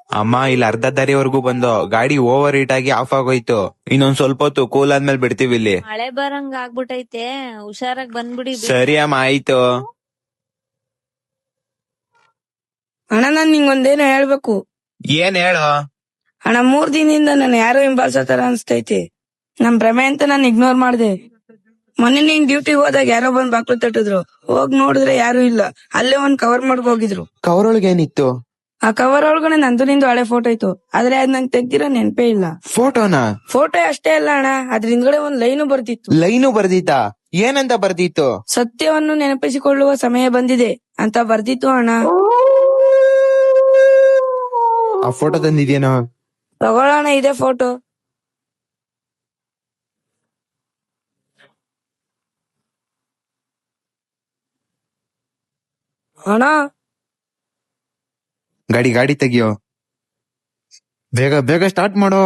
ಅಮ್ಮ ಇಲ್ಲಿ ಅರ್ಧ ದಾರಿವರೆಗೂ ಬಂದು ಗಾಡಿ ಓವರ್ ಹೀಟ್ ಆಗಿ ಆಫ್ ಆಗೋಯ್ತು. ಇನ್ನೊಂದ್ ಸ್ವಲ್ಪ ಹೊತ್ತು ಕೂಲ್ ಆದ್ಮೇಲೆ ಬಿಡ್ತೀವಿ ಇಲ್ಲಿ. ಮಳೆ ಬರಂಗ್ ಆಗ್ಬಿಟ್ಟೈತೆ, ಹುಷಾರಾಗ್ ಬಂದ್ಬಿಡಿ. ಸರಿ ಅಮ್ಮ, ಆಯ್ತು. ಅಣ್ಣ ನಾನ್ ನಿಂಗೊಂದೇನೋ ಹೇಳ್ಬೇಕು. ಏನ್ ಹೇಳು? ಅಣ್ಣ 3 ದಿನದಿಂದ ನಾನು ಯಾರೋ ಹಿಂಬಾಲಿಸೋ ತರ ಅನ್ಸ್ತೈತಿ. ನಮ್ ಭ್ರಮೆ ಅಂತ ನಾನು ಇಗ್ನೋರ್ ಮಾಡ್ದೆ. ಮೊನ್ನೆ ನೀನ್ ಡ್ಯೂಟಿಗೆ ಹೋದಾಗ ಯಾರೋ ಬಂದ್ ಬಾಕ್ಲು ತಟ್ಟಿದ್ರು. ಹೋಗ್ ನೋಡಿದ್ರೆ ಯಾರು ಇಲ್ಲ. ಅಲ್ಲೇ ಒಂದ್ ಕವರ್ ಮಾಡ್ಕೊ ಹೋಗಿದ್ರು. ಕವರ್ ಒಳಗೆ ಏನಿತ್ತು? ಆ ಕವರ್ ಒಳಗಡೆ ನಂದು ನಿಂದು ಹಳೆ ಫೋಟೋ ಇತ್ತು. ಆದ್ರೆ ಅದ್ ನಂಗೆ ತೆಗ್ದಿರೋ ನೆನ್ಪೇ ಇಲ್ಲ. ಫೋಟೋನಾ? ಫೋಟೋ ಅಷ್ಟೇ ಅಲ್ಲ ಅಣ್ಣ, ಅದ್ರ ಹಿಂದ್ಗಡೆ ಒಂದ್ ಲೈನು ಬರ್ತಿತ್ತು. ಲೈನು ಬರ್ದಿತ್ತಾ? ಏನಂತ ಬರ್ದಿತ್ತು? ಸತ್ಯವನ್ನು ನೆನಪಿಸಿಕೊಳ್ಳುವ ಸಮಯ ಬಂದಿದೆ ಅಂತ ಬರ್ದಿತ್ತು ಅಣ್ಣ. ಆ ಫೋಟೋ ತಂದಿದ್ಯೇನೋ? ತಗೊಳ್ಳೋಣ, ಇದೆ ಫೋಟೋ. ಅಣ್ಣ ಗಾಡಿ ತೆಗಿಯೋ, ಬೇಗ ಬೇಗ ಸ್ಟಾರ್ಟ್ ಮಾಡೋ.